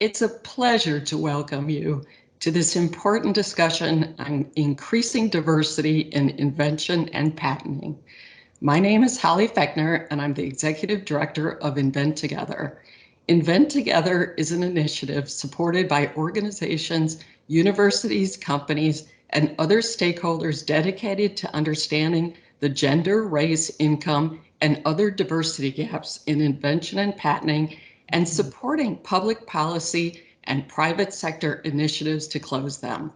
It's a pleasure to welcome you to this important discussion on increasing diversity in invention and patenting. My name is Holly Fechner, and I'm the Executive Director of Invent Together. Invent Together is an initiative supported by organizations, universities, companies, and other stakeholders dedicated to understanding the gender, race, income, and other diversity gaps in invention and patenting, and supporting public policy and private sector initiatives to close them.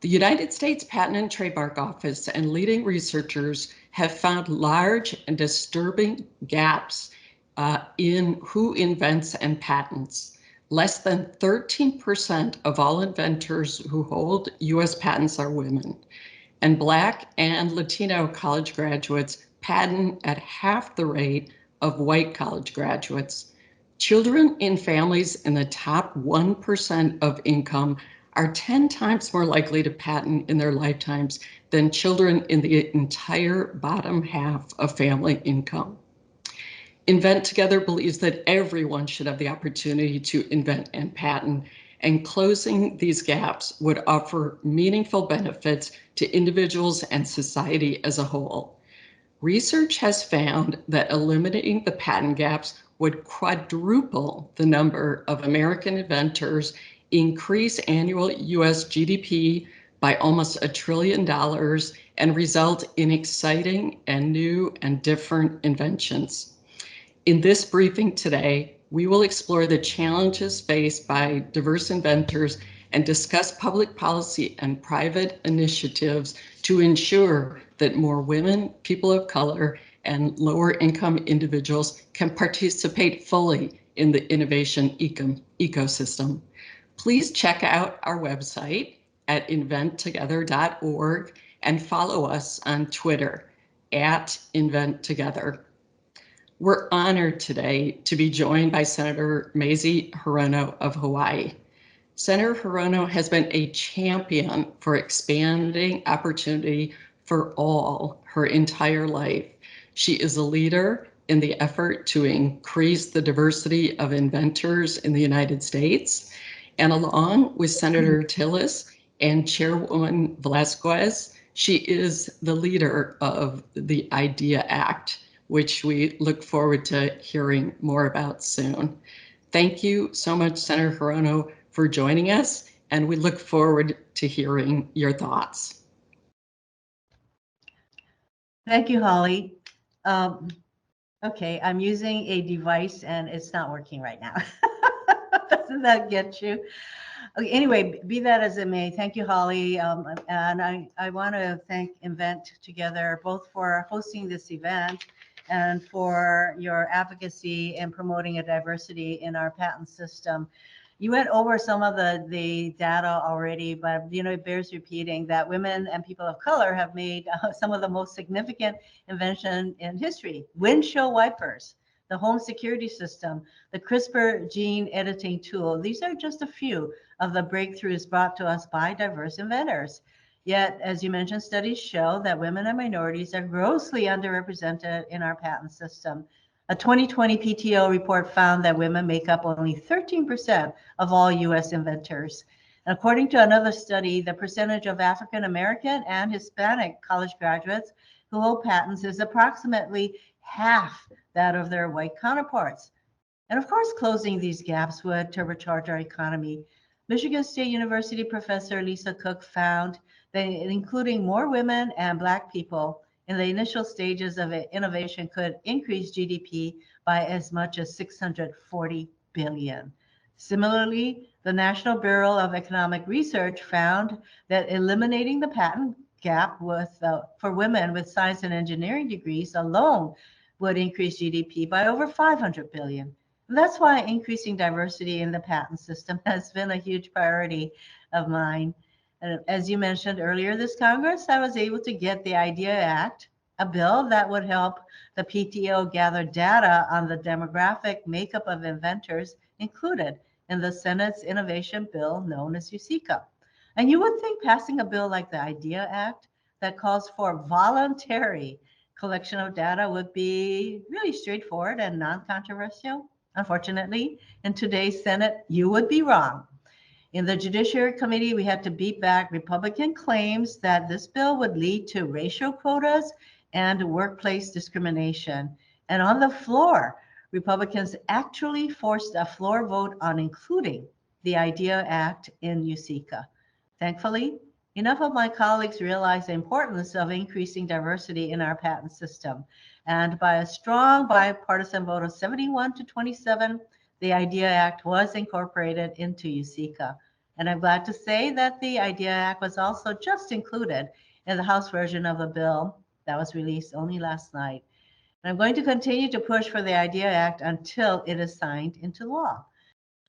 The United States Patent and Trademark Office and leading researchers have found large and disturbing gaps in who invents and patents. Less than 13% of all inventors who hold US patents are women, and Black and Latino college graduates patent at half the rate of white college graduates. Children in families in the top 1% of income are 10 times more likely to patent in their lifetimes than children in the entire bottom half of family income. Invent Together believes that everyone should have the opportunity to invent and patent, and closing these gaps would offer meaningful benefits to individuals and society as a whole. Research has found that eliminating the patent gaps would quadruple the number of American inventors, increase annual US GDP by almost $1 trillion, and result in exciting and new and different inventions. In this briefing today, we will explore the challenges faced by diverse inventors and discuss public policy and private initiatives to ensure that more women, people of color, and lower income individuals can participate fully in the innovation ecosystem. Please check out our website at inventtogether.org and follow us on Twitter at inventtogether. We're honored today to be joined by Senator Mazie Hirono of Hawaii. Senator Hirono has been a champion for expanding opportunity for all her entire life. She is a leader in the effort to increase the diversity of inventors in the United States. And along with Senator Tillis and Chairwoman Velasquez, she is the leader of the IDEA Act, which we look forward to hearing more about soon. Thank you so much, Senator Hirono, for joining us, and we look forward to hearing your thoughts. Thank you, Holly. Okay, I'm using a device and it's not working right now. Doesn't that get you? Okay, anyway, be that as it may, thank you, Holly. And I want to thank Invent Together both for hosting this event and for your advocacy in promoting a diversity in our patent system. You went over some of the data already, but it bears repeating that women and people of color have made some of the most significant invention in history. Windshield wipers, the home security system, the CRISPR gene editing tool. These are just a few of the breakthroughs brought to us by diverse inventors. Yet, as you mentioned, studies show that women and minorities are grossly underrepresented in our patent system. A 2020 PTO report found that women make up only 13% of all US inventors. And according to another study, the percentage of African American and Hispanic college graduates who hold patents is approximately half that of their white counterparts. And of course, closing these gaps would turbocharge our economy. Michigan State University professor Lisa Cook found that including more women and Black people in the initial stages of innovation could increase GDP by as much as $640 billion. Similarly, the National Bureau of Economic Research found that eliminating the patent gap for women with science and engineering degrees alone would increase GDP by over $500 billion. And that's why increasing diversity in the patent system has been a huge priority of mine. And as you mentioned earlier this Congress, I was able to get the IDEA Act, a bill that would help the PTO gather data on the demographic makeup of inventors included in the Senate's innovation bill known as USICA. And you would think passing a bill like the IDEA Act that calls for voluntary collection of data would be really straightforward and non-controversial. Unfortunately, in today's Senate, you would be wrong. In the Judiciary Committee, we had to beat back Republican claims that this bill would lead to racial quotas and workplace discrimination. And on the floor, Republicans actually forced a floor vote on including the IDEA Act in USICA. Thankfully, enough of my colleagues realized the importance of increasing diversity in our patent system. And by a strong bipartisan vote of 71 to 27, the IDEA Act was incorporated into USICA. And I'm glad to say that the IDEA Act was also just included in the House version of the bill that was released only last night. And I'm going to continue to push for the IDEA Act until it is signed into law.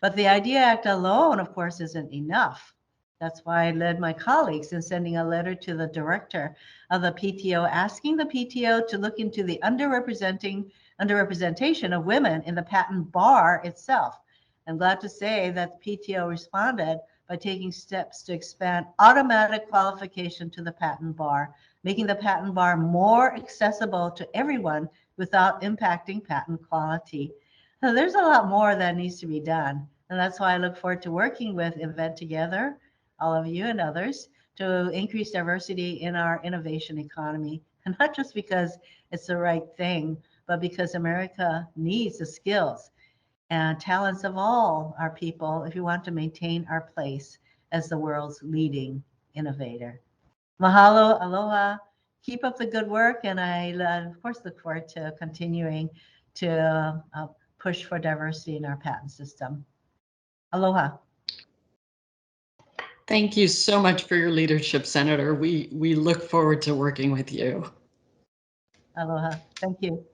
But the IDEA Act alone, of course, isn't enough. That's why I led my colleagues in sending a letter to the director of the PTO, asking the PTO to look into the underrepresentation of women in the patent bar itself. I'm glad to say that the PTO responded by taking steps to expand automatic qualification to the patent bar, making the patent bar more accessible to everyone without impacting patent quality. So there's a lot more that needs to be done. And that's why I look forward to working with Invent Together, all of you and others, to increase diversity in our innovation economy. And not just because it's the right thing, but because America needs the skills and talents of all our people if we want to maintain our place as the world's leading innovator. Mahalo, aloha, keep up the good work, and I, of course, look forward to continuing to push for diversity in our patent system. Aloha. Thank you so much for your leadership, Senator. We look forward to working with you. Aloha. Thank you.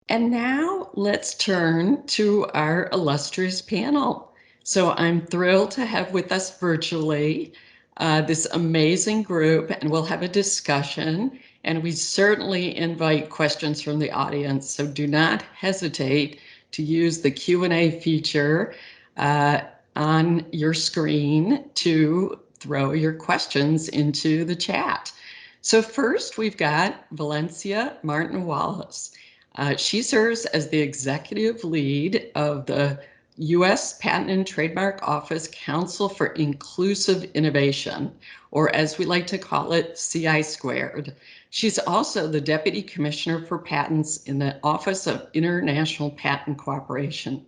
And now let's turn to our illustrious panel. So I'm thrilled to have with us virtually this amazing group, and we'll have a discussion, and we certainly invite questions from the audience. So do not hesitate to use the Q&A feature on your screen to throw your questions into the chat. So first we've got Valencia Martin Wallace. She serves as the executive lead of the U.S. Patent and Trademark Office Council for Inclusive Innovation, or as we like to call it, CI squared. She's also the Deputy Commissioner for Patents in the Office of International Patent Cooperation.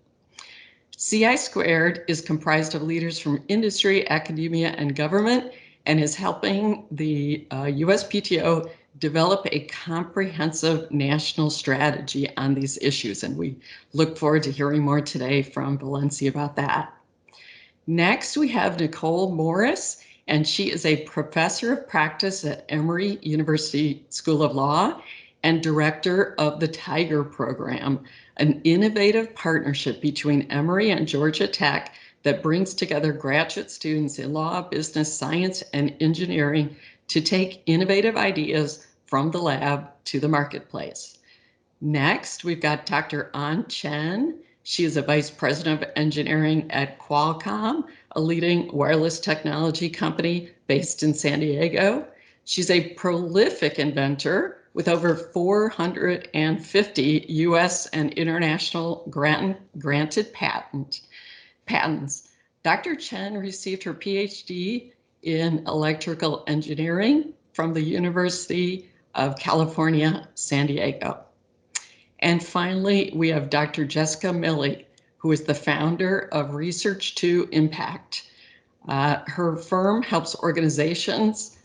CI squared is comprised of leaders from industry, academia, and government, and is helping the USPTO develop a comprehensive national strategy on these issues. And we look forward to hearing more today from Valencia about that. Next, we have Nicole Morris, and she is a professor of practice at Emory University School of Law and director of the Tiger Program, an innovative partnership between Emory and Georgia Tech that brings together graduate students in law, business, science, and engineering to take innovative ideas from the lab to the marketplace. Next, we've got Dr. An Chen. She is a vice president of engineering at Qualcomm, a leading wireless technology company based in San Diego. She's a prolific inventor with over 450 US and international granted patents. Dr. Chen received her PhD in electrical engineering from the University of California, San Diego. And finally, we have Dr. Jessica Milley, who is the founder of Research to Impact. Her firm helps organizations,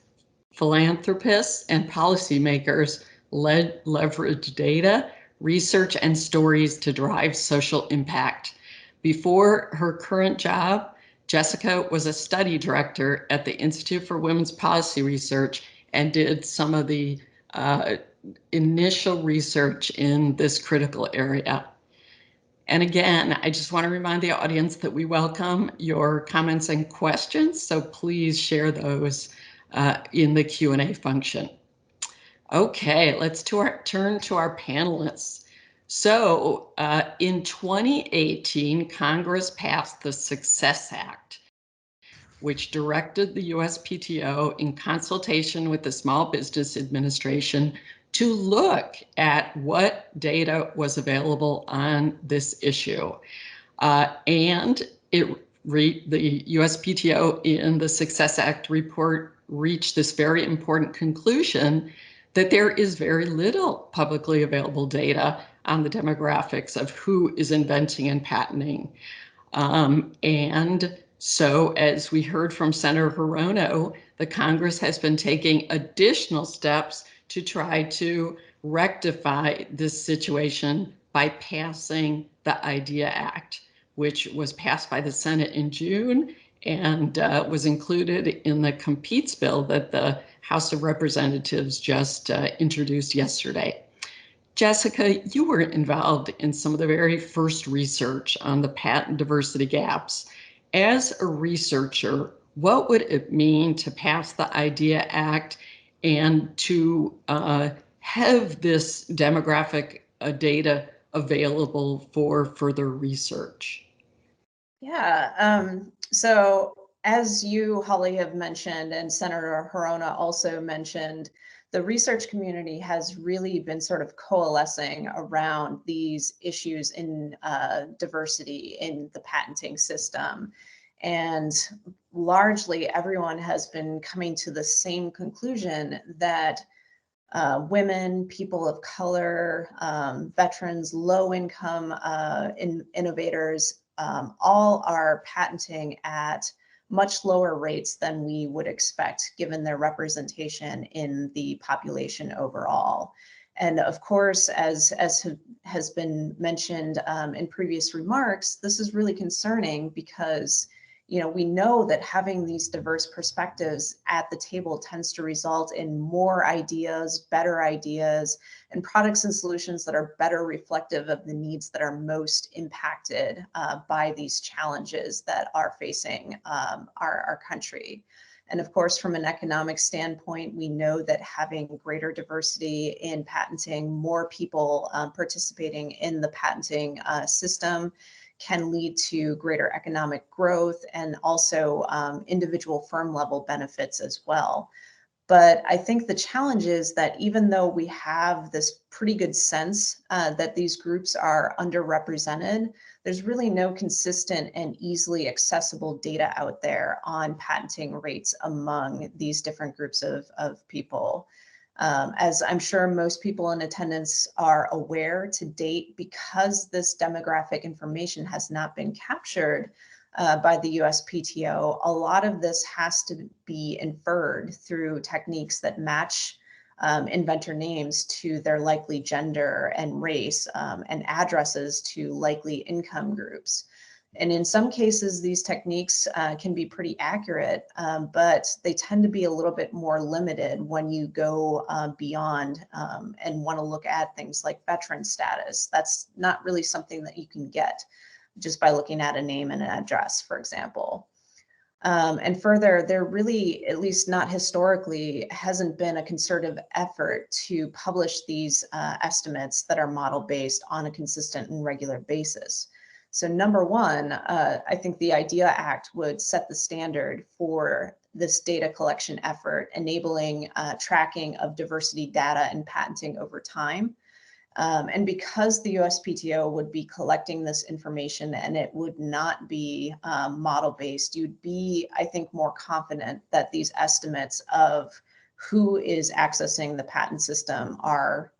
philanthropists, and policymakers leverage data, research, and stories to drive social impact. Before her current job, Jessica was a study director at the Institute for Women's Policy Research and did some of the initial research in this critical area. And again, I just want to remind the audience that we welcome your comments and questions, so please share those in the Q&A function. Okay, let's turn to our panelists. So in 2018, Congress passed the Success Act, which directed the USPTO in consultation with the Small Business Administration to look at what data was available on this issue. And the USPTO in the Success Act report reached this very important conclusion that there is very little publicly available data on the demographics of who is inventing and patenting. And so, as we heard from Senator Hirono, the Congress has been taking additional steps to try to rectify this situation by passing the IDEA Act, which was passed by the Senate in June and was included in the Competes bill that the House of Representatives just introduced yesterday. Jessica, you were involved in some of the very first research on the patent diversity gaps. As a researcher, what would it mean to pass the IDEA Act and to have this demographic data available for further research? Yeah, so as you, Holly, have mentioned, and Senator Hirono also mentioned, the research community has really been sort of coalescing around these issues in diversity in the patenting system. And largely everyone has been coming to the same conclusion that women, people of color, veterans, low-income innovators, all are patenting at much lower rates than we would expect given their representation in the population overall. And of course, as has been mentioned in previous remarks, this is really concerning because we know that having these diverse perspectives at the table tends to result in more ideas, better ideas, and products and solutions that are better reflective of the needs that are most impacted by these challenges that are facing our country. And of course, from an economic standpoint, we know that having greater diversity in patenting, more people participating in the patenting system, can lead to greater economic growth and also individual firm level benefits as well. But I think the challenge is that even though we have this pretty good sense that these groups are underrepresented, there's really no consistent and easily accessible data out there on patenting rates among these different groups of people. As I'm sure most people in attendance are aware, to date, because this demographic information has not been captured by the USPTO, a lot of this has to be inferred through techniques that match inventor names to their likely gender and race, and addresses to likely income groups. And in some cases, these techniques can be pretty accurate, but they tend to be a little bit more limited when you go beyond and want to look at things like veteran status. That's not really something that you can get just by looking at a name and an address, for example. And further, there really, at least not historically, hasn't been a concerted effort to publish these estimates that are model-based on a consistent and regular basis. So number one, I think the IDEA Act would set the standard for this data collection effort, enabling tracking of diversity data and patenting over time. And because the USPTO would be collecting this information and it would not be model-based, you'd be, I think, more confident that these estimates of who is accessing the patent system are,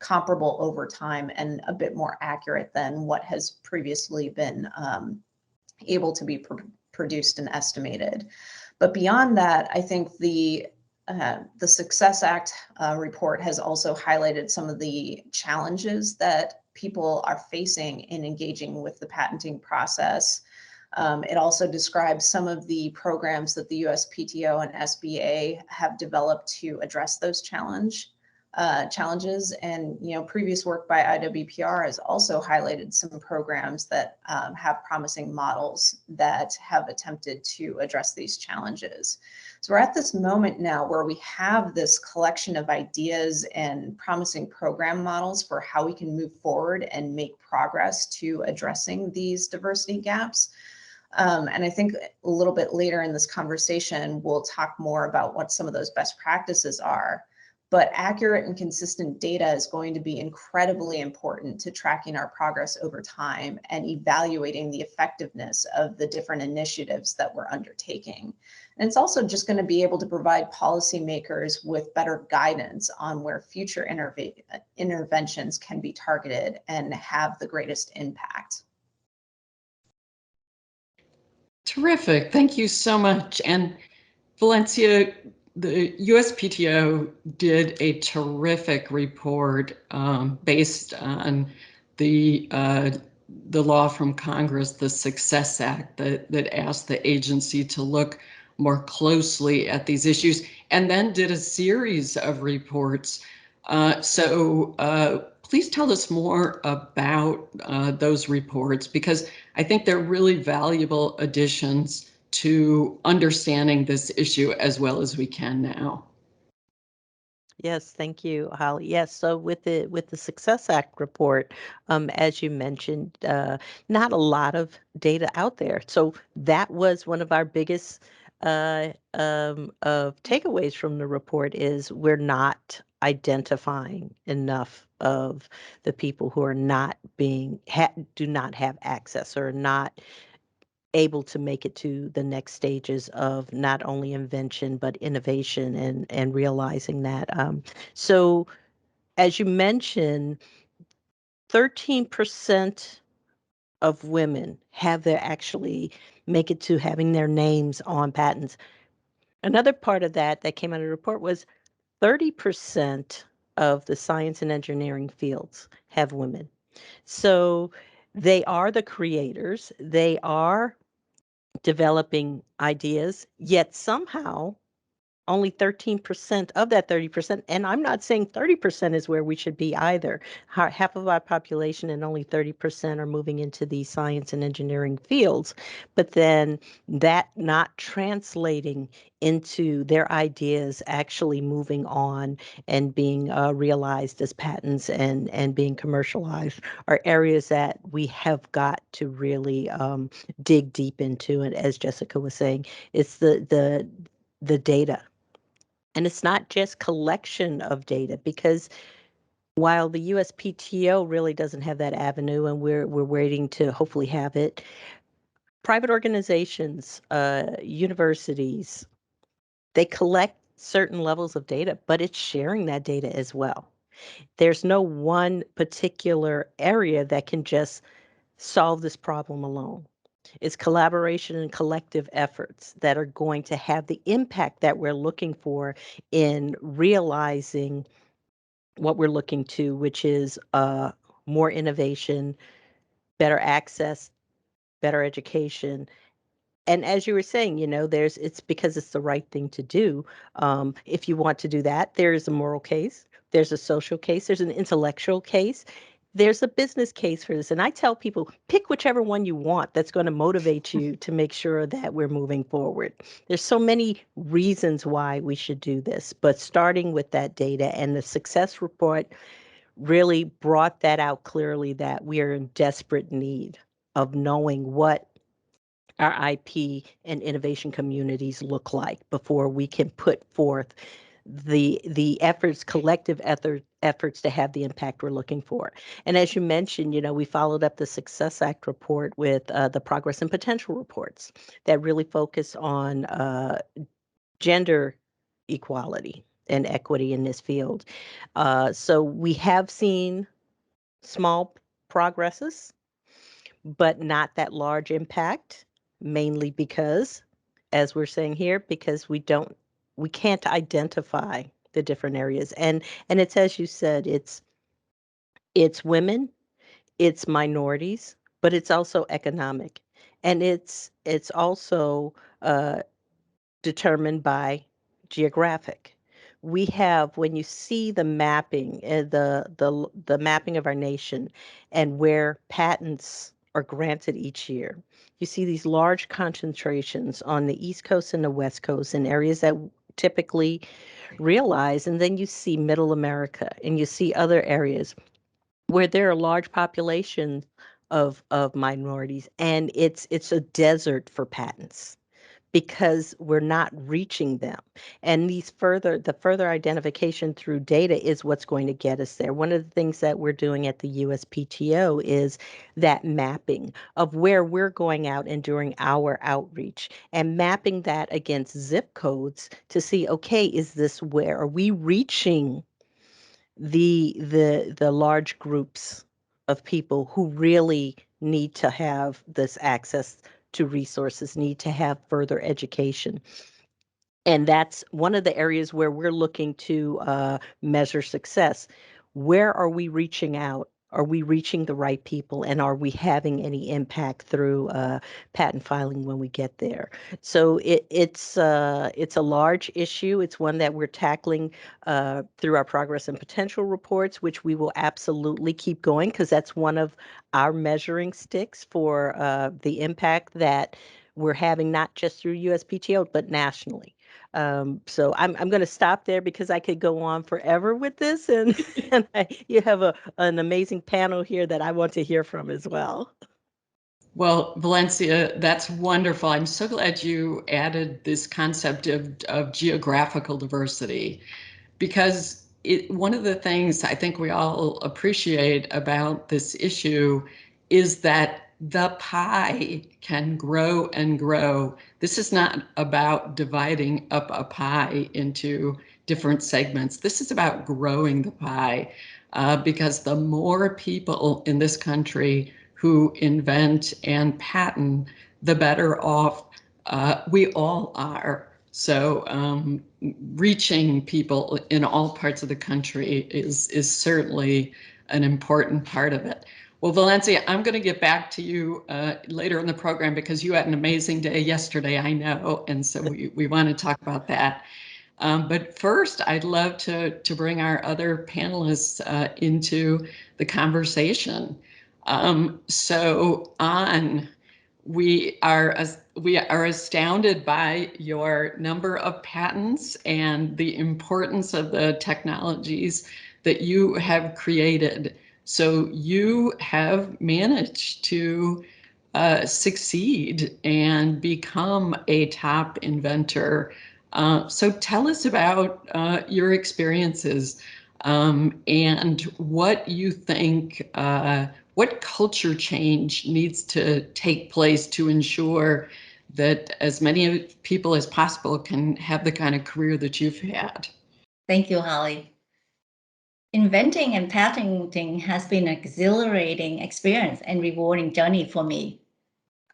comparable over time and a bit more accurate than what has previously been able to be produced and estimated. But beyond that, I think the Success Act report has also highlighted some of the challenges that people are facing in engaging with the patenting process. It also describes some of the programs that the USPTO and SBA have developed to address those challenges. And previous work by IWPR has also highlighted some programs that have promising models that have attempted to address these challenges. So we're at this moment now where we have this collection of ideas and promising program models for how we can move forward and make progress to addressing these diversity gaps. And I think a little bit later in this conversation, we'll talk more about what some of those best practices are. but accurate and consistent data is going to be incredibly important to tracking our progress over time and evaluating the effectiveness of the different initiatives that we're undertaking. And it's also just going to be able to provide policymakers with better guidance on where future interventions can be targeted and have the greatest impact. Terrific. Thank you so much. And Valencia, the USPTO did a terrific report based on the law from Congress, the Success Act, that asked the agency to look more closely at these issues, and then did a series of reports. So please tell us more about those reports, because I think they're really valuable additions to understanding this issue as well as we can now. Yes, thank you, Holly. Yes, so with the Success Act report, as you mentioned, not a lot of data out there. So that was one of our biggest of takeaways from the report is we're not identifying enough of the people who are not do not have access or not able to make it to the next stages of not only invention but innovation and realizing that. So as you mentioned, 13% of women have their actually make it to having their names on patents. Another part of that came out of the report was 30% of the science and engineering fields have women. So they are the creators. They are developing ideas, yet somehow only 13% of that 30%, and I'm not saying 30% is where we should be either. Half of our population and only 30% are moving into the science and engineering fields, but then that not translating into their ideas actually moving on and being realized as patents and being commercialized are areas that we have got to really dig deep into. And as Jessica was saying, it's the data. And it's not just collection of data, because while the USPTO really doesn't have that avenue, and we're waiting to hopefully have it, private organizations, universities, they collect certain levels of data, but it's sharing that data as well. There's no one particular area that can just solve this problem alone. It's collaboration and collective efforts that are going to have the impact that we're looking for in realizing what we're looking to, which is more innovation, better access, better education. And as you were saying, it's because it's the right thing to do. If you want to do that, there is a moral case, there's a social case, there's an intellectual case, there's a business case for this. And I tell people, pick whichever one you want that's going to motivate you to make sure that we're moving forward. There's so many reasons why we should do this, but starting with that data, and the success report really brought that out clearly, that we are in desperate need of knowing what our IP and innovation communities look like before we can put forth the efforts, collective efforts to have the impact we're looking for. And as you mentioned, we followed up the Success Act report with the progress and potential reports that really focus on gender equality and equity in this field. So we have seen small progresses, but not that large impact, mainly because, as we're saying here, because we can't identify the different areas. And it's, as you said, it's women, it's minorities, but it's also economic. And it's also determined by geographic. We have, when you see the mapping, the mapping of our nation and where patents are granted each year, you see these large concentrations on the East Coast and the West Coast in areas that typically realize, and then you see Middle America and you see other areas where there are large populations of minorities, and it's a desert for patents, because we're not reaching them. And the further identification through data is what's going to get us there. One of the things that we're doing at the USPTO is that mapping of where we're going out and doing our outreach and mapping that against zip codes to see, okay, is this where are we reaching the large groups of people who really need to have this access to resources, need to have further education. And that's one of the areas where we're looking to measure success. Where are we reaching out? Are we reaching the right people? And are we having any impact through patent filing when we get there? So it's a large issue. It's one that we're tackling through our progress and potential reports, which we will absolutely keep going because that's one of our measuring sticks for the impact that we're having, not just through USPTO, but nationally. So I'm going to stop there because I could go on forever with this, and, you have an amazing panel here that I want to hear from as well. Well, Valencia, that's wonderful. I'm so glad you added this concept of geographical diversity, because one of the things I think we all appreciate about this issue is that the pie can grow and grow. This is not about dividing up a pie into different segments. This is about growing the pie, because the more people in this country who invent and patent, the better off we all are. So reaching people in all parts of the country is certainly an important part of it. Well, Valencia, I'm going to get back to you later in the program because you had an amazing day yesterday, I know, and so we want to talk about that. But first, I'd love to bring our other panelists into the conversation. We are astounded by your number of patents and the importance of the technologies that you have created. So you have managed to succeed and become a top inventor. So tell us about your experiences and what you think, what culture change needs to take place to ensure that as many people as possible can have the kind of career that you've had. Thank you, Holly. Inventing and patenting has been an exhilarating experience and rewarding journey for me.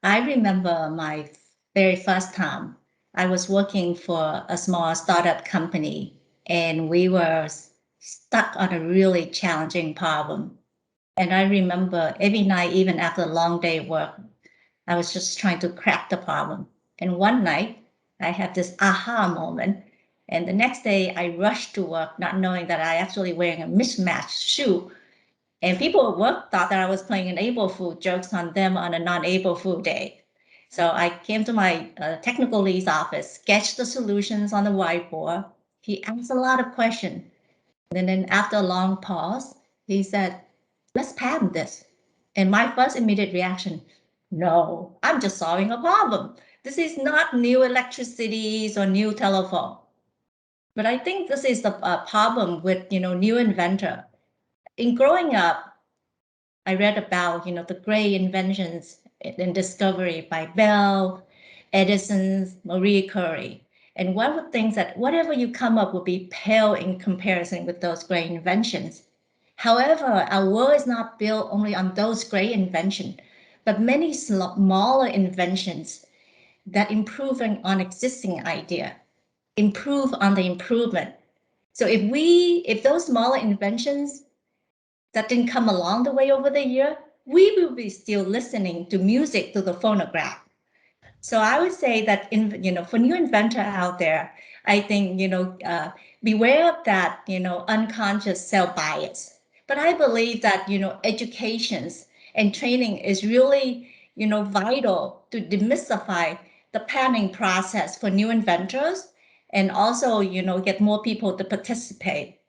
I remember my very first time. I was working for a small startup company, and we were stuck on a really challenging problem. And I remember every night, even after a long day of work, I was just trying to crack the problem. And one night, I had this aha moment. And the next day, I rushed to work, not knowing that I actually wearing a mismatched shoe. And people at work thought that I was playing an April Fool jokes on them on a non-April Fool day. So I came to my technical lead's office, sketched the solutions on the whiteboard. He asked a lot of questions. And then after a long pause, he said, let's patent this. And my first immediate reaction, no, I'm just solving a problem. This is not new electricities or new telephone. But I think this is the problem with, new inventor. In growing up, I read about, the great inventions and discovery by Bell, Edison, Marie Curie. And one would think that whatever you come up will be pale in comparison with those great inventions. However, our world is not built only on those great inventions, but many smaller inventions that improve on existing idea, improve on the improvement. So if those smaller inventions that didn't come along the way over the year, we will be still listening to music through the phonograph. So I would say that for new inventor out there, I think beware of that unconscious self bias. But I believe that educations and training is really vital to demystify the planning process for new inventors, and also get more people to participate.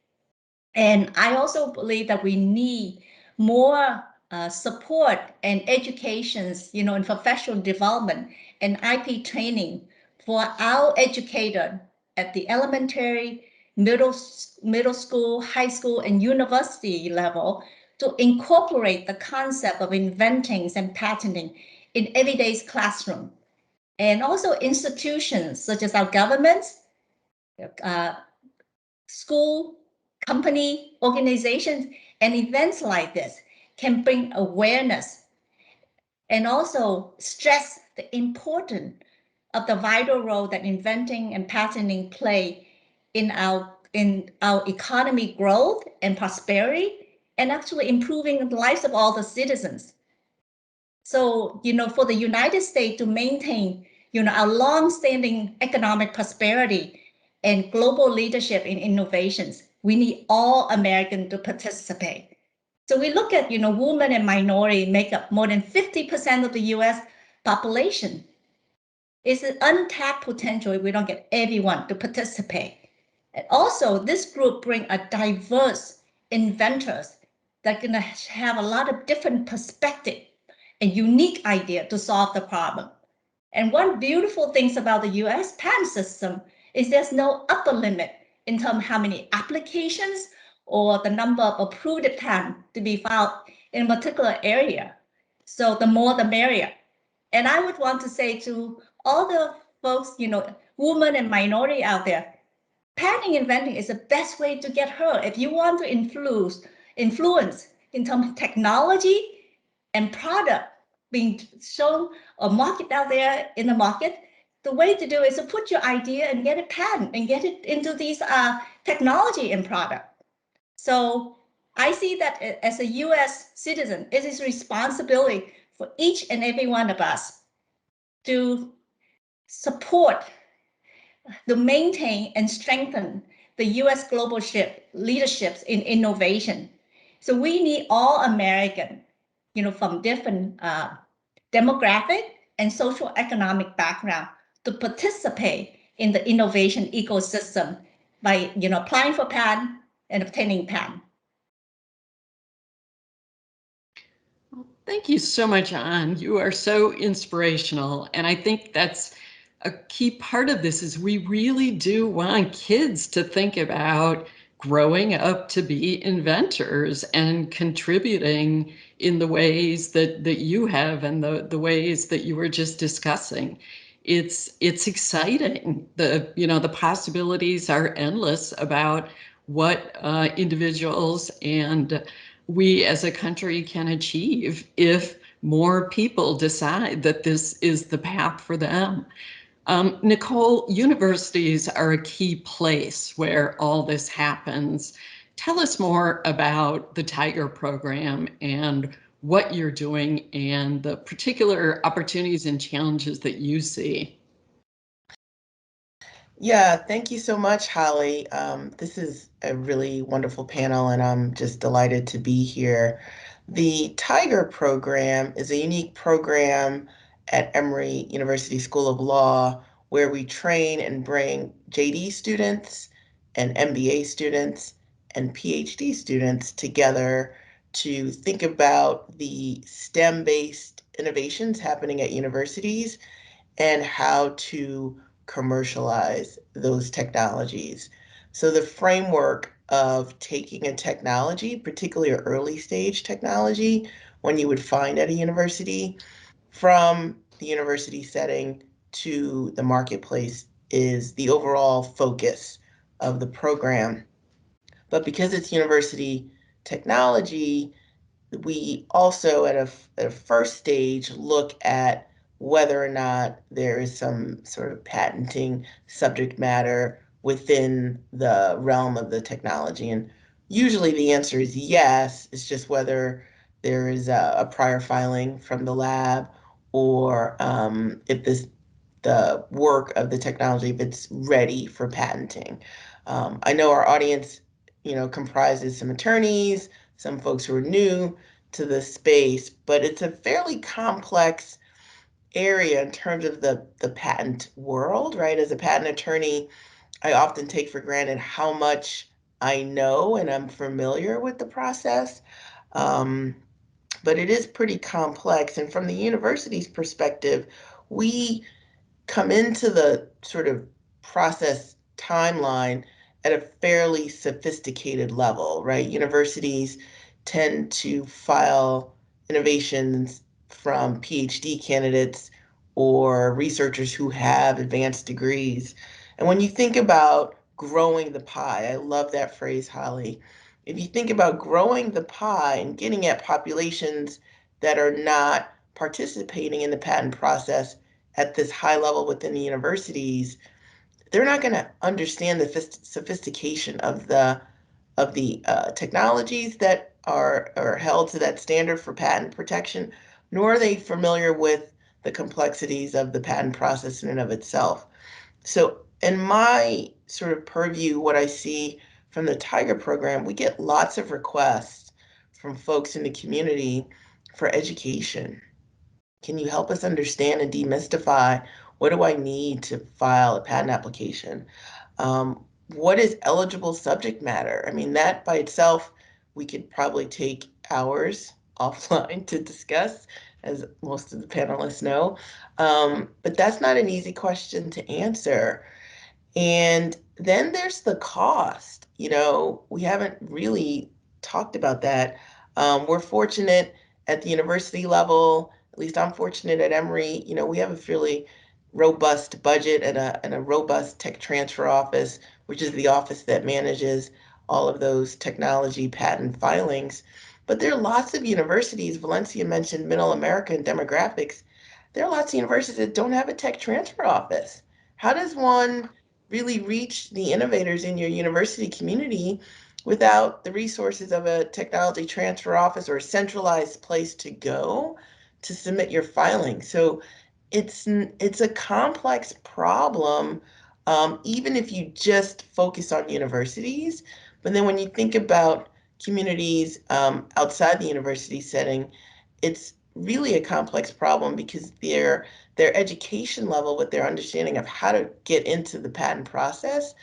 And I also believe that we need more support and educations, in professional development and IP training for our educator at the elementary, middle school, high school, and university level to incorporate the concept of inventing and patenting in everyday's classroom. And also institutions such as our governments, school, company, organizations, and events like this can bring awareness and also stress the importance of the vital role that inventing and patenting play in our economy growth and prosperity, and actually improving the lives of all the citizens. So, for the United States to maintain, our long-standing economic prosperity and global leadership in innovations, we need all Americans to participate. So we look at, women and minority make up more than 50% of the US population. It's an untapped potential if we don't get everyone to participate. And also, this group bring a diverse inventors that are gonna have a lot of different perspective and unique idea to solve the problem. And one beautiful thing about the US patent system is there's no upper limit in terms of how many applications or the number of approved patents to be filed in a particular area. So the more the merrier. And I would want to say to all the folks, women and minority out there, patenting inventing is the best way to get heard. If you want to influence in terms of technology and product being shown or market out there in the market, the way to do it is to put your idea and get a patent and get it into these technology and product. So I see that as a US citizen, it is responsibility for each and every one of us to support, to maintain and strengthen the US global leaderships in innovation. So we need all American, from different demographic and social economic background to participate in the innovation ecosystem by, applying for patent and obtaining patent. Thank you so much, Ann. You are so inspirational. And I think that's a key part of this is we really do want kids to think about growing up to be inventors and contributing in the ways that you have and the ways that you were just discussing. It's exciting. The possibilities are endless about what individuals and we as a country can achieve if more people decide that this is the path for them. Nicole, universities are a key place where all this happens. Tell us more about the Tiger program and what you're doing and the particular opportunities and challenges that you see. Yeah, thank you so much, Holly. This is a really wonderful panel, and I'm just delighted to be here. The Tiger program is a unique program at Emory University School of Law where we train and bring JD students and MBA students and PhD students together to think about the STEM-based innovations happening at universities and how to commercialize those technologies. So the framework of taking a technology, particularly an early stage technology, when you would find at a university, from the university setting to the marketplace is the overall focus of the program. But because it's university technology, we also at a first stage look at whether or not there is some sort of patenting subject matter within the realm of the technology. And usually the answer is yes. It's just whether there is a prior filing from the lab or if the work of the technology, if it's ready for patenting. I know our audience, comprises some attorneys, some folks who are new to the space, but it's a fairly complex area in terms of the patent world, right? As a patent attorney, I often take for granted how much I know and I'm familiar with the process. But it is pretty complex. And from the university's perspective, we come into the sort of process timeline at a fairly sophisticated level, right? Universities tend to file innovations from PhD candidates or researchers who have advanced degrees. And when you think about growing the pie, I love that phrase, Holly. If you think about growing the pie and getting at populations that are not participating in the patent process at this high level within the universities, they're not going to understand the sophistication of the technologies that are held to that standard for patent protection, nor are they familiar with the complexities of the patent process in and of itself. So in my sort of purview, what I see from the Tiger program, we get lots of requests from folks in the community for education. Can you help us understand and demystify what do I need to file a patent application? What is eligible subject matter? I mean, that by itself, we could probably take hours offline to discuss, as most of the panelists know. But that's not an easy question to answer. And then there's the cost. You know, we haven't really talked about that. We're fortunate at the university level, at least I'm fortunate at Emory, you know, we have a fairly robust budget and a robust tech transfer office, which is the office that manages all of those technology patent filings. But there are lots of universities, Valencia mentioned Middle America and demographics. There are lots of universities that don't have a tech transfer office. How does one really reach the innovators in your university community without the resources of a technology transfer office or a centralized place to go to submit your filing? So it's a complex problem, even if you just focus on universities. But then when you think about communities outside the university setting, it's really a complex problem because their education level with their understanding of how to get into the patent process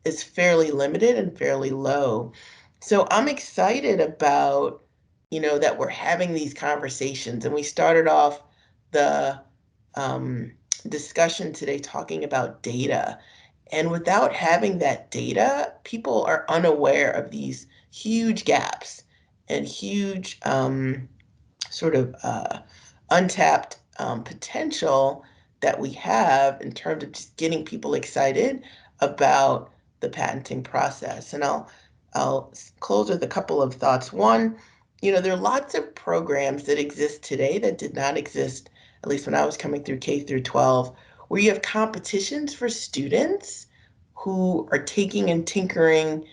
is fairly limited and fairly low. So I'm excited about, you know, that we're having these conversations. And we started off the discussion today talking about data. And without having that data, people are unaware of these huge gaps and huge sort of untapped potential that we have in terms of just getting people excited about the patenting process. And I'll close with a couple of thoughts. One, you know, there are lots of programs that exist today that did not exist, at least when I was coming through K through 12, where you have competitions for students who are taking and tinkering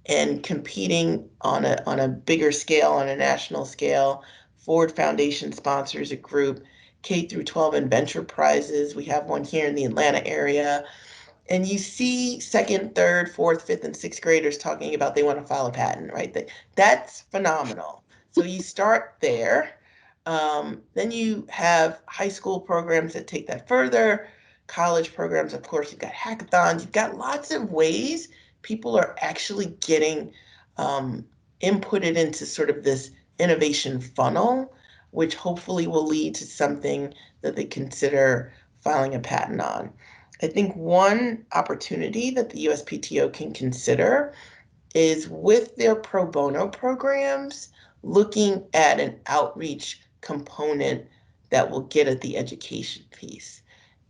and competing on a bigger scale, on a national scale. Ford Foundation sponsors a group, K through 12 inventor prizes. We have one here in the Atlanta area. And you see second, third, fourth, fifth, and sixth graders talking about they want to file a patent, right? That's phenomenal. So you start there. Then you have high school programs that take that further, college programs, of course, you've got hackathons, you've got lots of ways people are actually getting inputted into sort of this innovation funnel, which hopefully will lead to something that they consider filing a patent on. I think one opportunity that the USPTO can consider is with their pro bono programs, looking at an outreach component that will get at the education piece.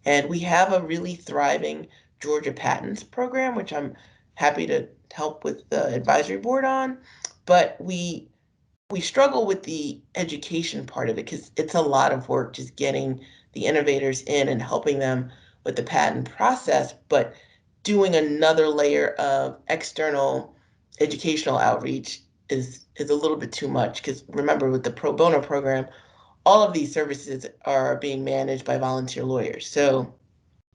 And we have a really thriving Georgia Patents program, which I'm happy to help with the advisory board on, but we struggle with the education part of it because it's a lot of work just getting the innovators in and helping them with the patent process, but doing another layer of external educational outreach is a little bit too much because remember with the pro bono program, all of these services are being managed by volunteer lawyers. So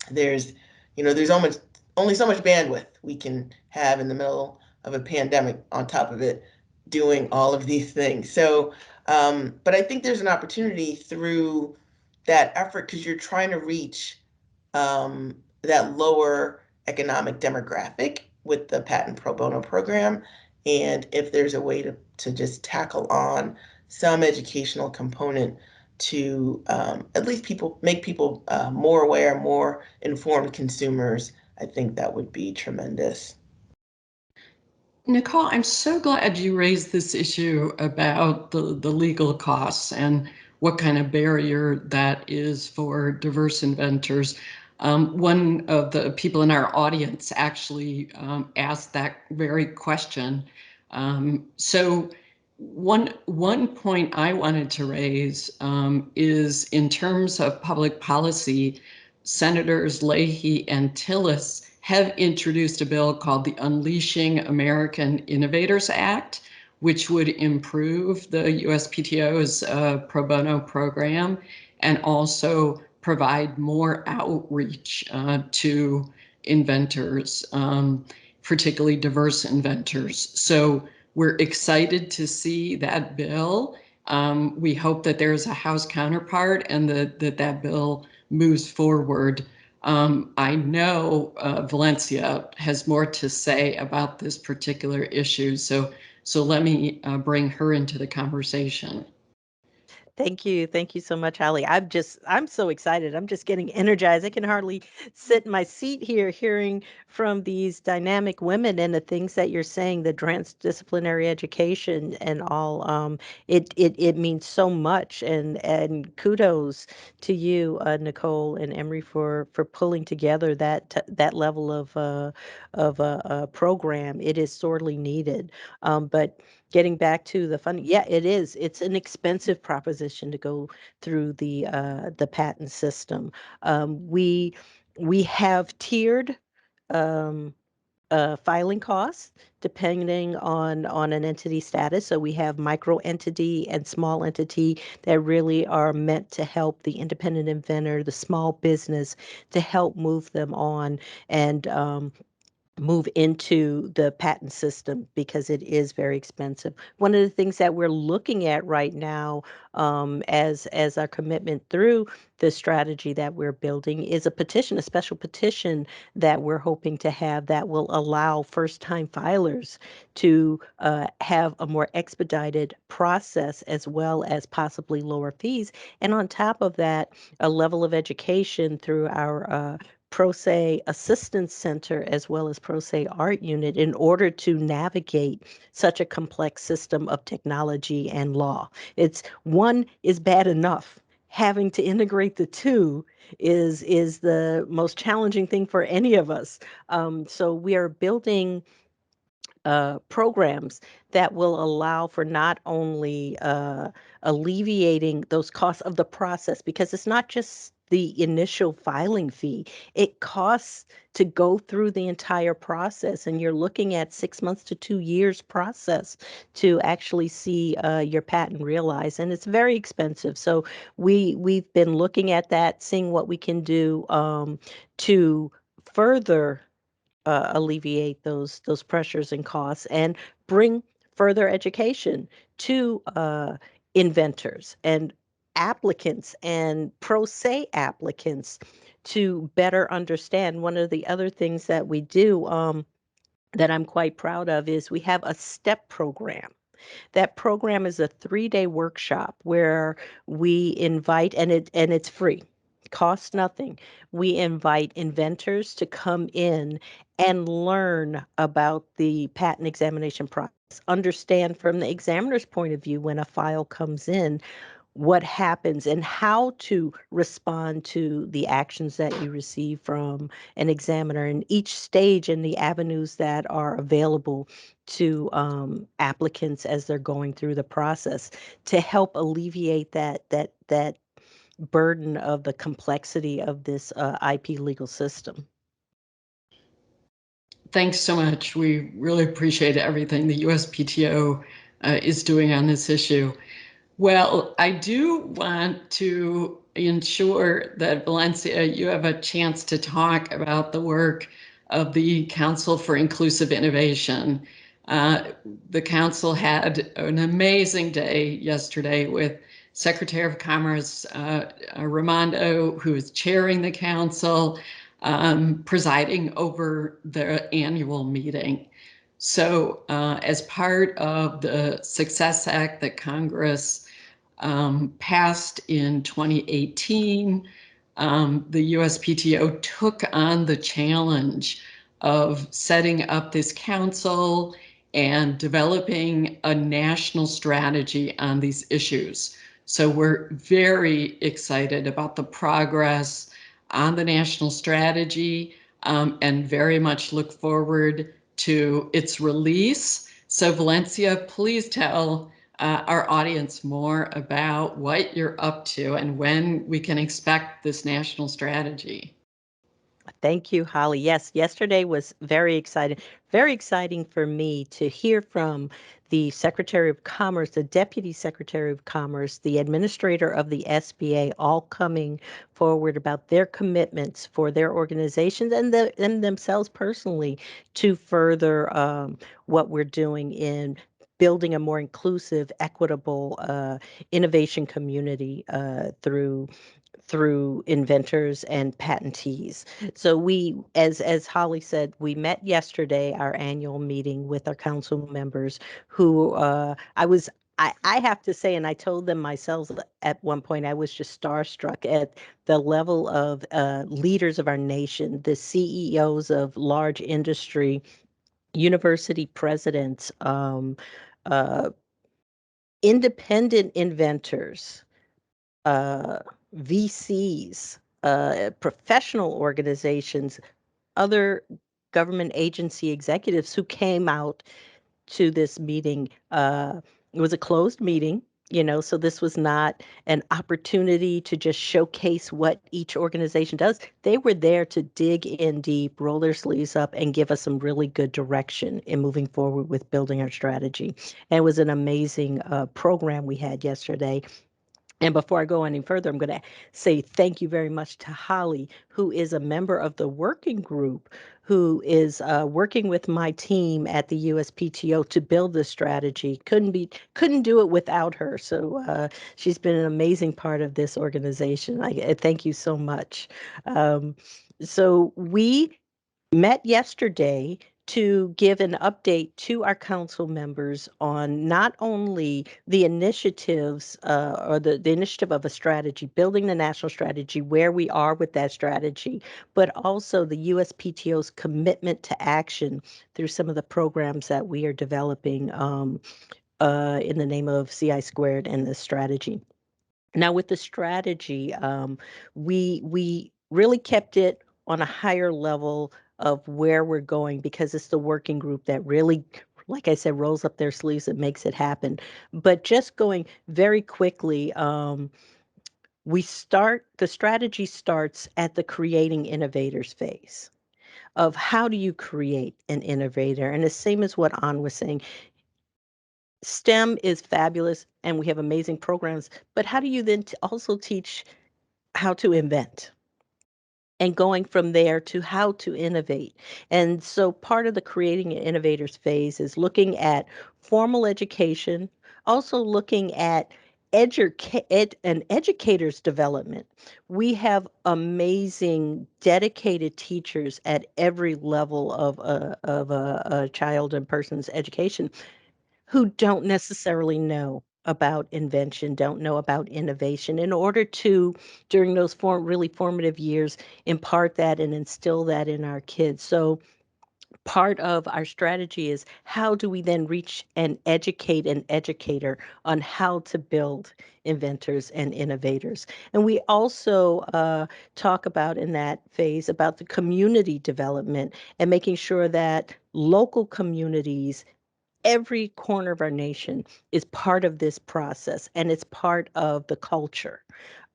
there's, you know, there's almost only so much bandwidth we can have in the middle of a pandemic on top of it doing all of these things. So, but I think there's an opportunity through that effort because you're trying to reach that lower economic demographic with the patent pro bono program. And if there's a way to just tackle on some educational component to at least make people more aware, more informed consumers, I think that would be tremendous. Nicole, I'm so glad you raised this issue about the legal costs and what kind of barrier that is for diverse inventors. One of the people in our audience actually asked that very question. So one point I wanted to raise is in terms of public policy, Senators Leahy and Tillis have introduced a bill called the Unleashing American Innovators Act, which would improve the USPTO's pro bono program and also provide more outreach to inventors, particularly diverse inventors. So we're excited to see that bill. We hope that there's a House counterpart and that bill moves forward. I know Valencia has more to say about this particular issue, so let me bring her into the conversation. Thank you. Thank you so much, Holly. I'm so excited. I'm just getting energized. I can hardly sit in my seat here hearing from these dynamic women and the things that you're saying, the transdisciplinary education and all. It means so much. And kudos to you, Nicole and Emery, for pulling together that level of a program. It is sorely needed. But getting back to the funding, yeah, it is. It's an expensive proposition to go through the patent system. We have tiered um, filing costs depending on an entity status. So we have micro entity and small entity that really are meant to help the independent inventor, the small business, to help move them on and move into the patent system because it is very expensive. One of the things that we're looking at right now as our commitment through the strategy that we're building is a petition, a special petition that we're hoping to have that will allow first-time filers to have a more expedited process as well as possibly lower fees. And on top of that, a level of education through our Pro Se Assistance Center as well as Pro Se Art Unit in order to navigate such a complex system of technology and law. It's one is bad enough. Having to integrate the two is the most challenging thing for any of us. So we are building programs that will allow for not only alleviating those costs of the process, because it's not just the initial filing fee. It costs to go through the entire process, and you're looking at 6 months to 2 years process to actually see your patent realized, and it's very expensive. So we've been looking at that, seeing what we can do to further alleviate those pressures and costs and bring further education to inventors and applicants and pro se applicants to better understand. One of the other things that we do that I'm quite proud of is we have a STEP program. That program is a 3-day workshop where we invite, and it's free, costs nothing. We invite inventors to come in and learn about the patent examination process, understand from the examiner's point of view when a file comes in, what happens and how to respond to the actions that you receive from an examiner, and each stage and the avenues that are available to applicants as they're going through the process to help alleviate that burden of the complexity of this IP legal system. Thanks so much. We really appreciate everything the USPTO is doing on this issue. Well, I do want to ensure that, Valencia, you have a chance to talk about the work of the Council for Inclusive Innovation. The council had an amazing day yesterday with Secretary of Commerce Raimondo, who is chairing the council, presiding over the annual meeting. So as part of the Success Act that Congress passed in 2018, the USPTO took on the challenge of setting up this council and developing a national strategy on these issues. So we're very excited about the progress on the national strategy, and very much look forward to its release. So Valencia, please tell our audience more about what you're up to and when we can expect this national strategy. Thank you, Holly. Yes, yesterday was very exciting for me to hear from the Secretary of Commerce, the Deputy Secretary of Commerce, the administrator of the SBA, all coming forward about their commitments for their organizations and themselves personally to further what we're doing in building a more inclusive, equitable innovation community through inventors and patentees. So we, as Holly said, we met yesterday, our annual meeting with our council members who I have to say, and I told them myself at one point, I was just starstruck at the level of leaders of our nation, the CEOs of large industry, university presidents, uh, independent inventors, uh, VCs, professional organizations, other government agency executives who came out to this meeting. It was a closed meeting, so this was not an opportunity to just showcase what each organization does. They were there to dig in deep, roll their sleeves up, and give us some really good direction in moving forward with building our strategy. And it was an amazing program we had yesterday. And before I go any further, I'm going to say thank you very much to Holly, who is a member of the working group, who is working with my team at the USPTO to build this strategy. Couldn't do it without her. So she's been an amazing part of this organization. I thank you so much. So we met yesterday to give an update to our council members on not only the initiatives or the initiative of a strategy, building the national strategy, where we are with that strategy, but also the USPTO's commitment to action through some of the programs that we are developing in the name of CI Squared and the strategy. Now, with the strategy, we really kept it on a higher level of where we're going because it's the working group that really, like I said, rolls up their sleeves and makes it happen. But just going very quickly, the strategy starts at the creating innovators phase of how do you create an innovator? And the same as what An was saying, STEM is fabulous and we have amazing programs, but how do you then also teach how to invent? And going from there to how to innovate. And so part of the creating innovators phase is looking at formal education, also looking at an educator's development. We have amazing, dedicated teachers at every level of a child and person's education who don't necessarily know about invention, don't know about innovation, in order to, during those really formative years, impart that and instill that in our kids. So part of our strategy is how do we then reach and educate an educator on how to build inventors and innovators. And we also talk about in that phase about the community development and making sure that local communities, every corner of our nation, is part of this process, and it's part of the culture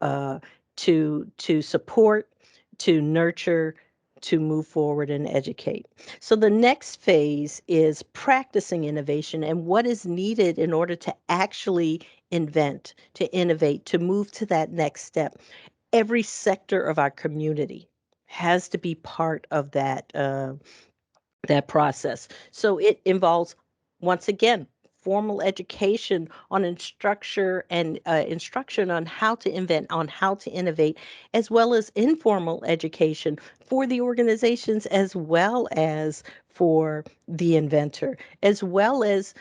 uh, to support, to nurture, to move forward and educate. So the next phase is practicing innovation and what is needed in order to actually invent, to innovate, to move to that next step. Every sector of our community has to be part of that process. So it involves, once again, formal education on instruction on how to invent, on how to innovate, as well as informal education for the organizations as well as for the inventor, as well as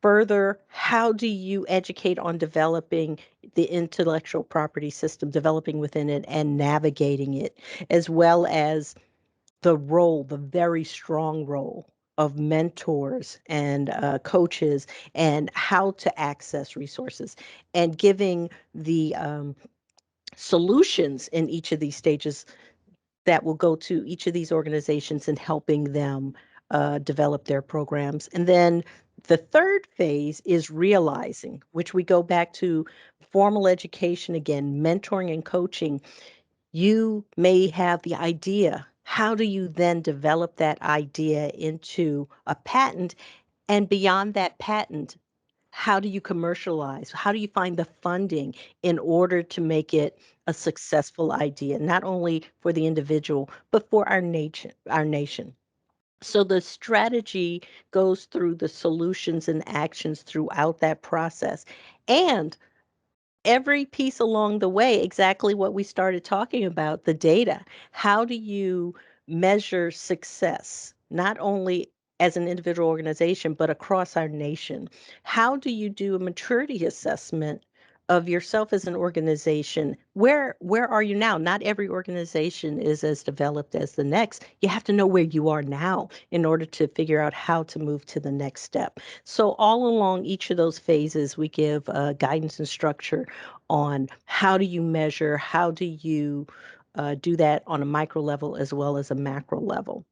Further, how do you educate on developing the intellectual property system, developing within it and navigating it, as well as the role, the very strong role of mentors and coaches, and how to access resources, and giving the solutions in each of these stages that will go to each of these organizations and helping them develop their programs. And then the third phase is realizing, which we go back to formal education again, mentoring and coaching. You may have the idea. How do you then develop that idea into a patent? And beyond that patent, how do you commercialize? How do you find the funding in order to make it a successful idea, not only for the individual, but for our nation? So the strategy goes through the solutions and actions throughout that process. And every piece along the way, exactly what we started talking about, the data. How do you measure success, not only as an individual organization, but across our nation? How do you do a maturity assessment of yourself as an organization? Where are you now? Not every organization is as developed as the next. You have to know where you are now in order to figure out how to move to the next step. So all along each of those phases, we give guidance and structure on how do you measure, how do you do that on a micro level as well as a macro level.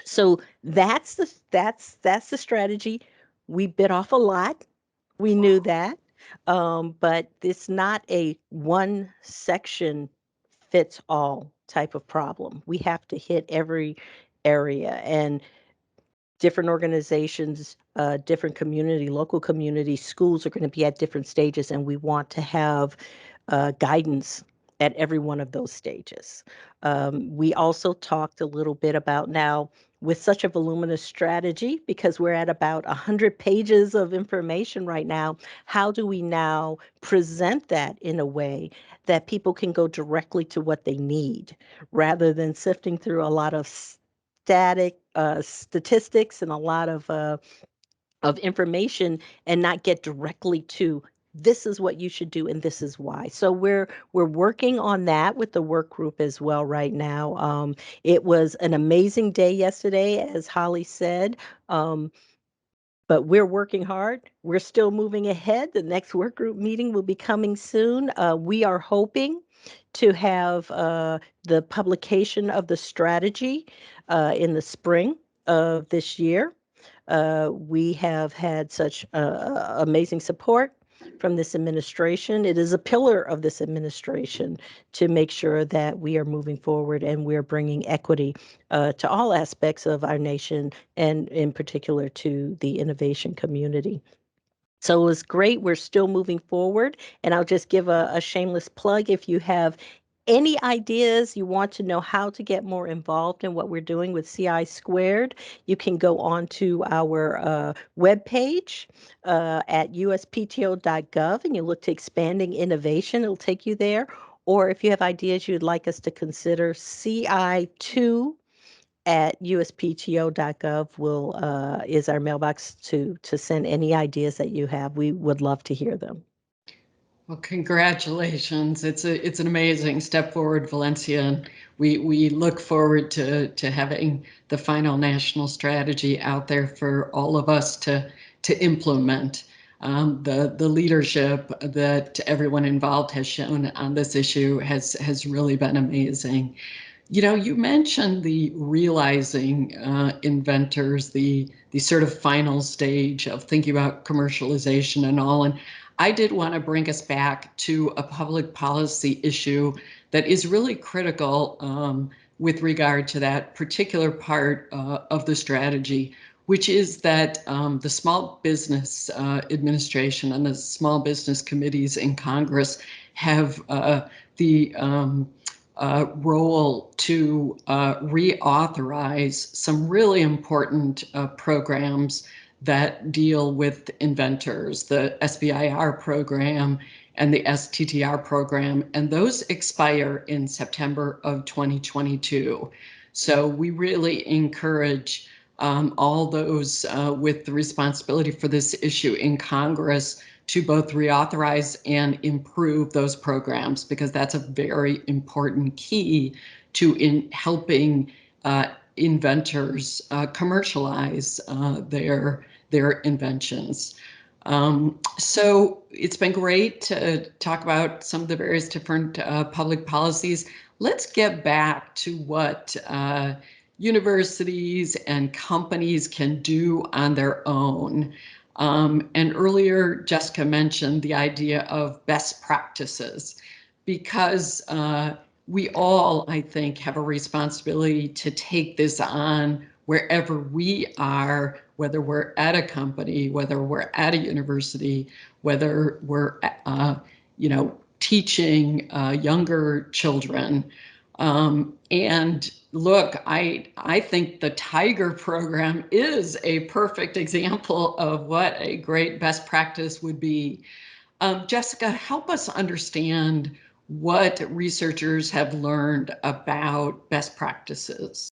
So that's the strategy. We bit off a lot. We knew that, but it's not a one section fits all type of problem. We have to hit every area, and different organizations, different community, local community, schools are going to be at different stages, and we want to have guidance at every one of those stages. We also talked a little bit about now, with such a voluminous strategy, because we're at about 100 pages of information right now, how do we now present that in a way that people can go directly to what they need, rather than sifting through a lot of static statistics and a lot of information and not get directly to this is what you should do and this is why. So we're working on that with the work group as well right now. It was an amazing day yesterday, as Holly said. But we're working hard. We're still moving ahead. The next work group meeting will be coming soon. We are hoping to have the publication of the strategy in the spring of this year. We have had such amazing support from this administration. It is a pillar of this administration to make sure that we are moving forward and we're bringing equity to all aspects of our nation, and in particular to the innovation community. So it was great. We're still moving forward. And I'll just give a shameless plug. If you have any ideas, you want to know how to get more involved in what we're doing with CI Squared, you can go on to our webpage at uspto.gov, and you look to expanding innovation. It'll take you there. Or if you have ideas you'd like us to consider, CI2 at uspto.gov is our mailbox to send any ideas that you have. We would love to hear them. Well, congratulations. It's an amazing step forward, Valencia. And we look forward to having the final national strategy out there for all of us to implement. The leadership that everyone involved has shown on this issue has really been amazing. You know, you mentioned the realizing inventors, the sort of final stage of thinking about commercialization and all. And I did want to bring us back to a public policy issue that is really critical with regard to that particular part of the strategy, which is that the Small Business Administration and the small business committees in Congress have the role to reauthorize some really important programs that deal with inventors, the SBIR program and the STTR program, and those expire in September of 2022. So we really encourage all those with the responsibility for this issue in Congress to both reauthorize and improve those programs, because that's a very important key to helping inventors commercialialize their inventions. So it's been great to talk about some of the various different public policies. Let's get back to what universities and companies can do on their own. And earlier, Jessica mentioned the idea of best practices, because we all, I think, have a responsibility to take this on wherever we are, whether we're at a company, whether we're at a university, whether we're, teaching younger children. And look, I think the Tiger program is a perfect example of what a great best practice would be. Jessica, help us understand what researchers have learned about best practices.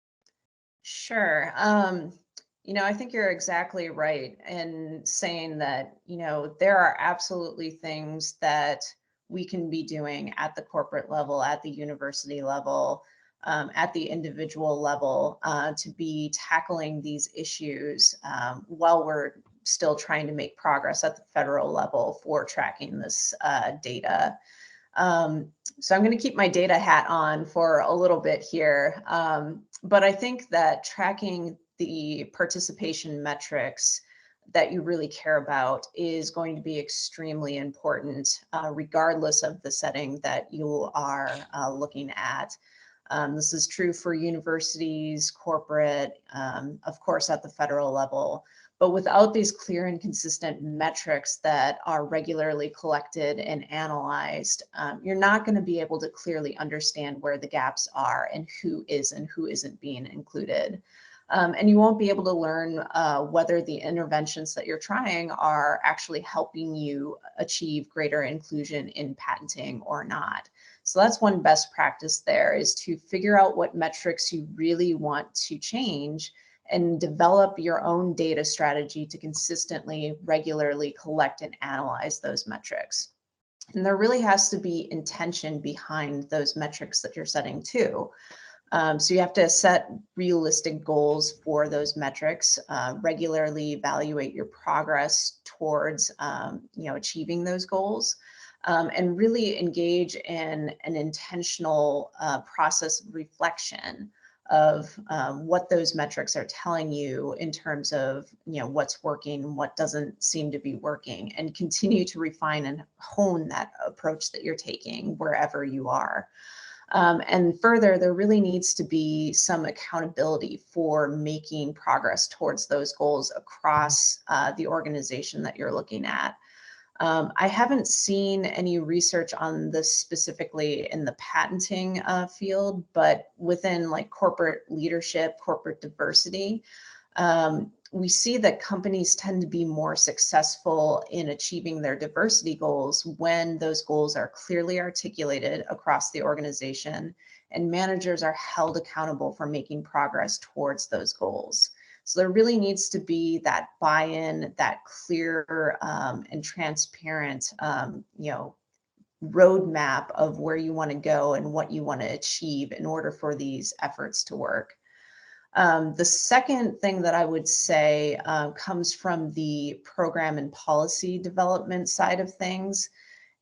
Sure. I think you're exactly right in saying that, there are absolutely things that we can be doing at the corporate level, at the university level, at the individual level, to be tackling these issues while we're still trying to make progress at the federal level for tracking this data. So I'm going to keep my data hat on for a little bit here. But I think that tracking the participation metrics that you really care about is going to be extremely important, regardless of the setting that you are looking at. This is true for universities, corporate, of course, at the federal level. But without these clear and consistent metrics that are regularly collected and analyzed, you're not going to be able to clearly understand where the gaps are and who is and who isn't being included. And you won't be able to learn whether the interventions that you're trying are actually helping you achieve greater inclusion in patenting or not. So that's one best practice there, is to figure out what metrics you really want to change and develop your own data strategy to consistently, regularly collect and analyze those metrics. And there really has to be intention behind those metrics that you're setting too. So you have to set realistic goals for those metrics, regularly evaluate your progress towards achieving those goals, and really engage in an intentional process of reflection of what those metrics are telling you in terms of what's working, what doesn't seem to be working, and continue to refine and hone that approach that you're taking wherever you are. And further, there really needs to be some accountability for making progress towards those goals across the organization that you're looking at. I haven't seen any research on this specifically in the patenting field, but within like corporate leadership, corporate diversity, we see that companies tend to be more successful in achieving their diversity goals when those goals are clearly articulated across the organization and managers are held accountable for making progress towards those goals. So there really needs to be that buy-in, that clear and transparent, roadmap of where you want to go and what you want to achieve in order for these efforts to work. The second thing that I would say comes from the program and policy development side of things.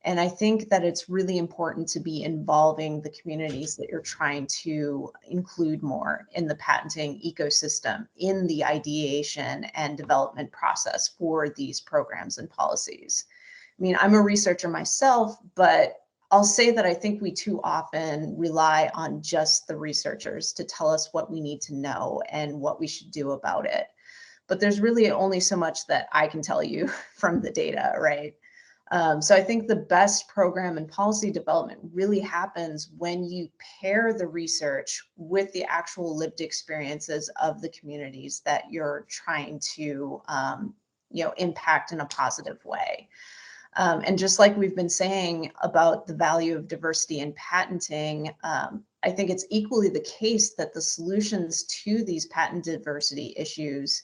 And I think that it's really important to be involving the communities that you're trying to include more in the patenting ecosystem, in the ideation and development process for these programs and policies. I mean, I'm a researcher myself, but I'll say that I think we too often rely on just the researchers to tell us what we need to know and what we should do about it. But there's really only so much that I can tell you from the data, right? So I think the best program and policy development really happens when you pair the research with the actual lived experiences of the communities that you're trying to, impact in a positive way. And just like we've been saying about the value of diversity in patenting, I think it's equally the case that the solutions to these patent diversity issues,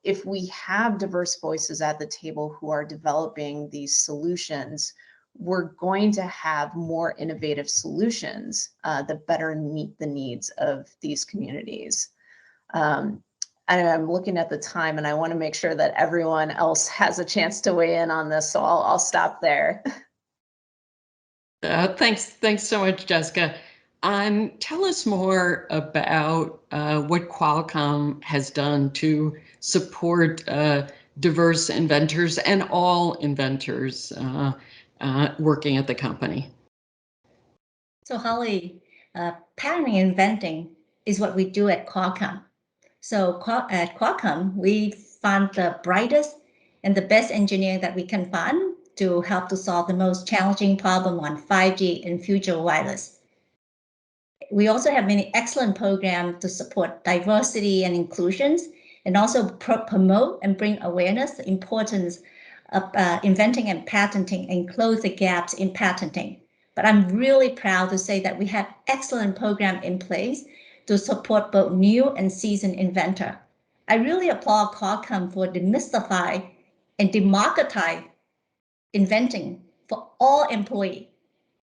if we have diverse voices at the table who are developing these solutions, we're going to have more innovative solutions that better meet the needs of these communities. I'm looking at the time and I want to make sure that everyone else has a chance to weigh in on this. So I'll stop there. Thanks so much, Jessica. Tell us more about what Qualcomm has done to support diverse inventors and all inventors working at the company. So Holly, patenting and inventing is what we do at Qualcomm. So at Qualcomm, we find the brightest and the best engineer that we can find to help to solve the most challenging problem on 5G and future wireless. We also have many excellent programs to support diversity and inclusions, and also promote and bring awareness the importance of inventing and patenting and close the gaps in patenting. But I'm really proud to say that we have excellent program in place to support both new and seasoned inventor. I really applaud Qualcomm for demystify and democratize inventing for all employees.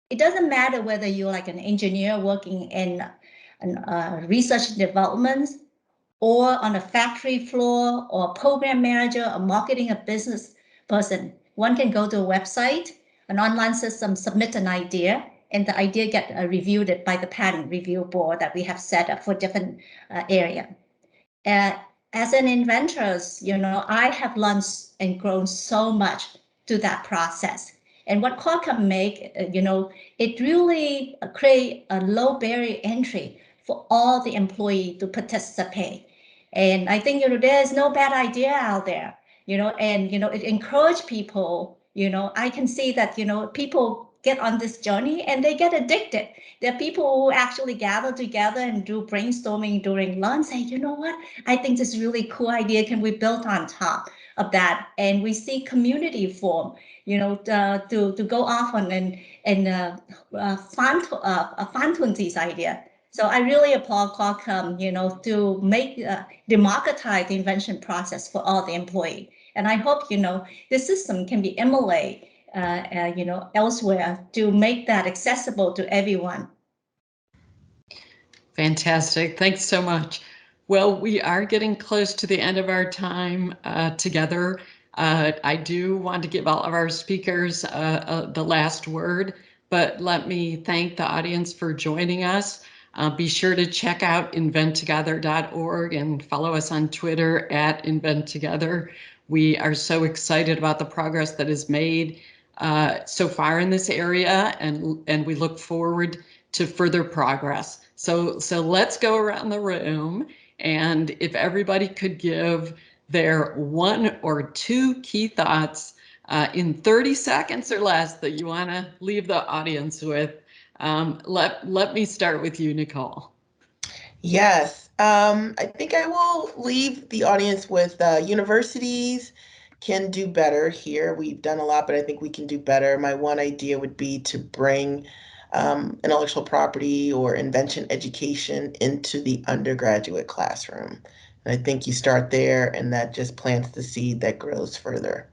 It doesn't matter whether you're like an engineer working in research and development, or on a factory floor, or a program manager, or marketing a business person. One can go to a website, an online system, submit an idea, and the idea get reviewed by the patent review board that we have set up for different area. As an inventor, I have learned and grown so much through that process. And what Qualcomm make, it really create a low barrier entry for all the employees to participate. And I think, there's no bad idea out there, and, it encourage people, I can see that, people get on this journey and they get addicted. There are people who actually gather together and do brainstorming during lunch, say, you know what, I think this is really cool idea. Can we build on top of that? And we see community form, to go off on and fine-tune this idea. So I really applaud Qualcomm, to make democratize the invention process for all the employees. And I hope, this system can be emulated, elsewhere to make that accessible to everyone. Fantastic. Thanks so much. Well, we are getting close to the end of our time together. I do want to give all of our speakers the last word, but let me thank the audience for joining us. Be sure to check out inventtogether.org and follow us on Twitter at inventtogether. We are so excited about the progress that is made so far in this area, and we look forward to further progress. So let's go around the room, and if everybody could give their one or two key thoughts in 30 seconds or less that you want to leave the audience with. Let me start with you, Nicole. Yes, I think I will leave the audience with universities can do better here. We've done a lot, but I think we can do better. My one idea would be to bring intellectual property or invention education into the undergraduate classroom. And I think you start there, and that just plants the seed that grows further.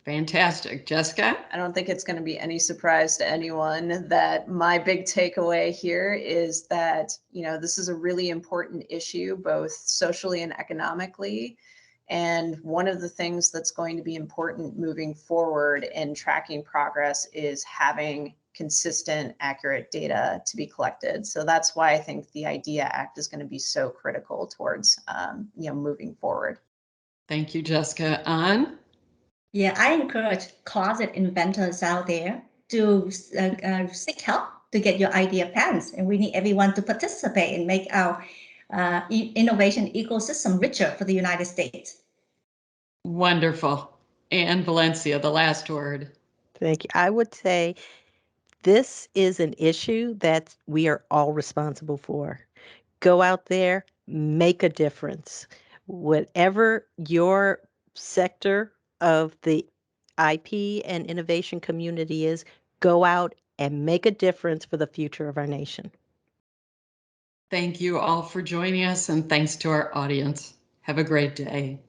Fantastic. Jessica? I don't think it's going to be any surprise to anyone that my big takeaway here is that, this is a really important issue, both socially and economically. And one of the things that's going to be important moving forward in tracking progress is having consistent, accurate data to be collected. So that's why I think the IDEA Act is going to be so critical towards, moving forward. Thank you, Jessica. An? Yeah, I encourage closet inventors out there to seek help to get your idea patents, and we need everyone to participate and make our innovation ecosystem richer for the United States. Wonderful. And Valencia, the last word. Thank you. I would say this is an issue that we are all responsible for. Go out there, make a difference. Whatever your sector of the IP and innovation community is go out and make a difference for the future of our nation. Thank you all for joining us, and thanks to our audience. Have a great day.